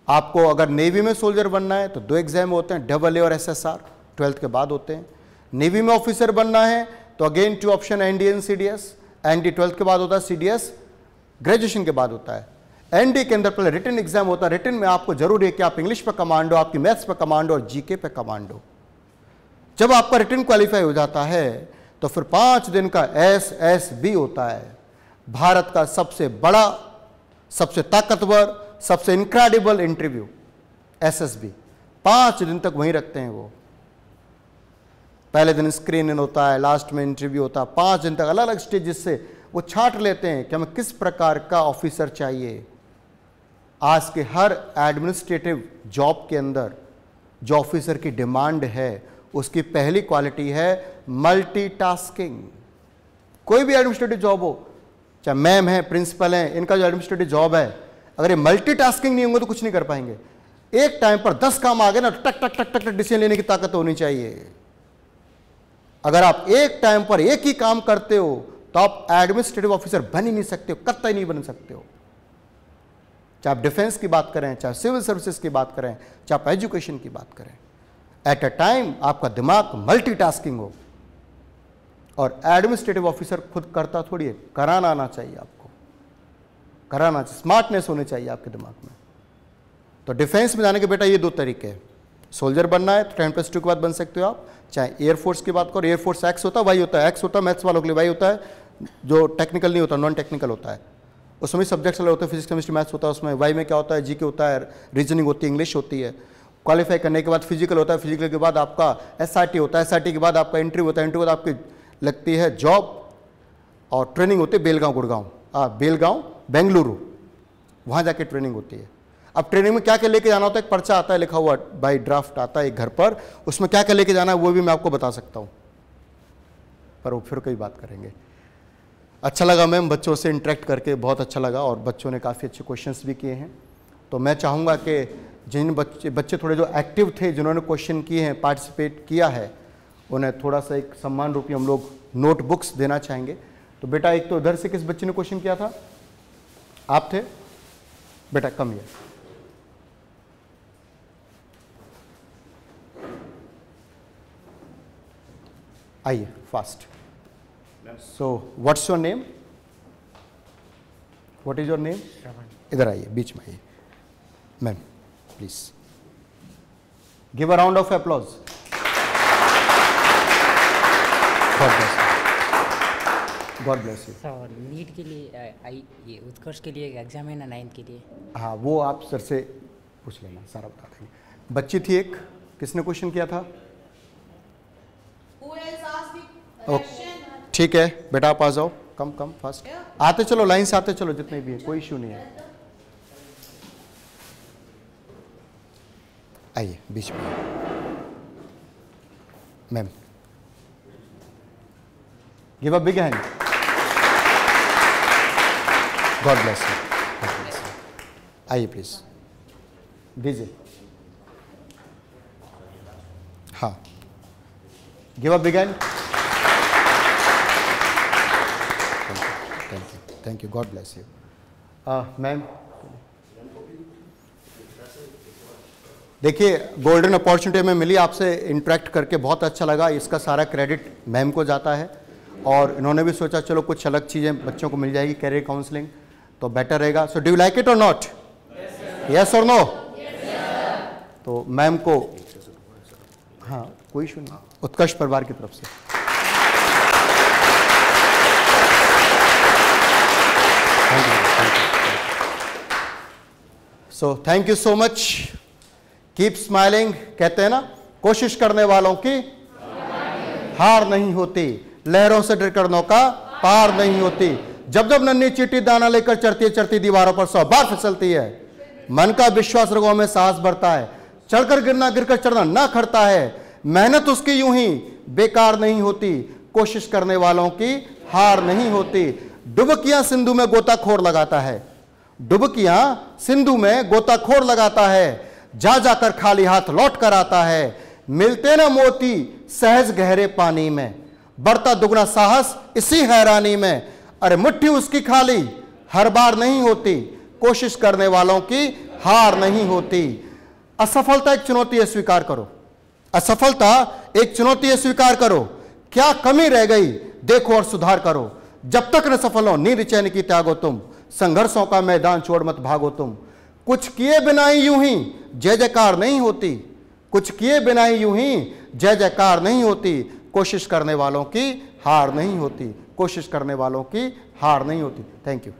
आपको अगर नेवी में सोल्जर बनना है तो दो एग्जाम होते हैं, AA और SSR, 12th के बाद होते हैं। नेवी में ऑफिसर बनना है तो again 2 option, NDA and CDS. NDA 12th के बाद होता है, सीडीएस ग्रेजुएशन के बाद होता है। एनडी के अंदर पहले रिटन एग्जाम होता है। रिटन में आपको जरूरी है कि आप इंग्लिश पे कमांड हो, आपकी मैथ्स पे कमांड हो और जीके पे कमांड हो। जब आपका रिटन क्वालिफाई हो जाता है तो फिर 5 दिन का SSB होता है, भारत का सबसे बड़ा, सबसे ताकतवर, सबसे इनक्रेडिबल इंटरव्यू SSB। 5 दिन तक वहीं रखते हैं वो। पहले दिन स्क्रीन इन होता है, लास्ट में इंटरव्यू होता है। 5 दिन तक अलग अलग स्टेजेस से वो छांट लेते हैं कि हमें किस प्रकार का ऑफिसर चाहिए। आज के हर एडमिनिस्ट्रेटिव जॉब के अंदर जो ऑफिसर की डिमांड है उसकी पहली क्वालिटी है मल्टीटास्किंग। कोई भी एडमिनिस्ट्रेटिव जॉब हो, चाहे मैम है, प्रिंसिपल है, इनका जो एडमिनिस्ट्रेटिव जॉब है, अगर ये मल्टीटास्किंग नहीं होंगे तो कुछ नहीं कर पाएंगे। एक टाइम पर 10 काम आ गए ना, टक टक टक टक डिसीजन लेने की ताकत होनी चाहिए। अगर आप एक टाइम पर एक ही काम करते हो तो आप एडमिनिस्ट्रेटिव ऑफिसर बन ही नहीं सकते हो, कतई नहीं बन सकते हो। चाहे आप डिफेंस की बात करें, चाहे सिविल सर्विसेज की बात करें, चाहे आप एजुकेशन की बात करें, एट अ टाइम आपका दिमाग मल्टीटास्किंग हो। और एडमिनिस्ट्रेटिव ऑफिसर खुद करता थोड़ी है, कराना आना चाहिए आपको, कराना, स्मार्टनेस होनी चाहिए आपके दिमाग में। तो डिफेंस में जाने के बेटा ये दो तरीके हैं। सोल्जर बनना है तो 10+2 के बाद बन सकते हो आप। चाहे एयरफोर्स की बात करो, एयरफोर्स एक्स होता है, वाई होता है। एक्स होता है मैथ्स वालों के लिए, वाई होता है जो टेक्निकल नहीं होता, नॉन टेक्निकल होता है। उसमें भी सब्जेक्ट्स अलग होते हैं, फिजिक्स केमिस्ट्री मैथ्स होता है उसमें। वाई में क्या होता है, जीके होता है, रीजनिंग होती है, इंग्लिश होती है। क्वालिफाई करने के बाद फिजिकल होता है, फिजिकल के बाद आपका SRT होता है, SRT के बाद आपका इंटरव्यू होता है, इंटरव्यू के बाद आपकी लगती है जॉब और ट्रेनिंग होती है बेलगांव गुड़गांव, बेलगांव बेंगलुरु, वहाँ जाके ट्रेनिंग होती है। अब ट्रेनिंग में क्या क्या लेके जाना होता है, एक पर्चा आता है लिखा हुआ बाई ड्राफ्ट आता है एक घर पर, उसमें क्या क्या लेके जाना है वो भी मैं आपको बता सकता हूँ, पर वो फिर कई बात करेंगे। अच्छा लगा मैम, बच्चों से इंटरेक्ट करके बहुत अच्छा लगा और बच्चों ने काफ़ी अच्छे क्वेश्चंस भी किए हैं। तो मैं चाहूँगा कि जिन बच्चे थोड़े जो एक्टिव थे, जिन्होंने क्वेश्चन किए हैं, पार्टिसिपेट किया है, उन्हें थोड़ा सा एक सम्मान रूपी हम लोग नोटबुक्स देना चाहेंगे। तो बेटा एक तो इधर से किस बच्चे ने क्वेश्चन किया था, आप थे बेटा, कम ये आइए fast. So what's your name, what is your name? इधर आइए, बीच में आइए ma'am, please give a round of applause. God bless you. Sir NEET के लिए ये उत्कर्ष के लिए एग्जाम है ना 9th के लिए? हाँ, वो आप सर से पूछ लेना, सारा बता देंगे। बच्ची थी एक, किसने क्वेश्चन किया था? ठीक है बेटा, आप आ जाओ, कम कम फास्ट आते चलो, लाइन से आते चलो, जितने भी है, कोई इश्यू नहीं है। आइए बीच में ma'am, give a big hand. God bless you. आइए प्लीज दीजिए। हाँ, give a big hand. Thank you, God bless you. Ma'am देखिए, गोल्डन अपॉर्चुनिटी में मिली, आपसे इंटरेक्ट करके बहुत अच्छा लगा। इसका सारा क्रेडिट मैम को जाता है, और इन्होंने भी सोचा चलो कुछ अलग चीज़ें बच्चों को मिल जाएगी, कैरियर काउंसलिंग तो बेटर रहेगा। So do you like it और नॉट? यस और नो? तो मैम को, हाँ कोई इशू नहीं, उत्कर्ष परिवार की तरफ से so thank you so much. Keep smiling, कहते हैं ना, कोशिश करने वालों की हार नहीं होती, लहरों से डरकर नौका पार नहीं होती। जब जब नन्ही चींटी दाना लेकर चढ़ती चढ़ती दीवारों पर 100 बार फिसलती है, मन का विश्वास रगों में साहस बढ़ता है। चढ़कर गिरना, गिरकर चढ़ना ना खड़ता है, मेहनत उसकी यूं ही बेकार नहीं होती, कोशिश करने वालों की हार नहीं होती। डुबकियां सिंधु में गोताखोर लगाता है, डुबकियां सिंधु में गोताखोर लगाता है, जा जाकर खाली हाथ लौट कर आता है। मिलते न मोती सहज गहरे पानी में, बढ़ता दुगना साहस इसी हैरानी में। अरे मुट्ठी उसकी खाली हर बार नहीं होती, कोशिश करने वालों की हार नहीं होती। असफलता एक चुनौती है, स्वीकार करो। असफलता एक चुनौती है, स्वीकार करो। क्या कमी रह गई देखो और सुधार करो। जब तक न सफल हो नींद चैन की त्यागो तुम, संघर्षों का मैदान छोड़ मत भागो तुम। कुछ किए बिना ही यूं ही जय जयकार नहीं होती, कुछ किए बिना ही यूं ही जय जयकार नहीं होती। कोशिश करने वालों की हार नहीं होती, कोशिश करने वालों की हार नहीं होती। Thank you.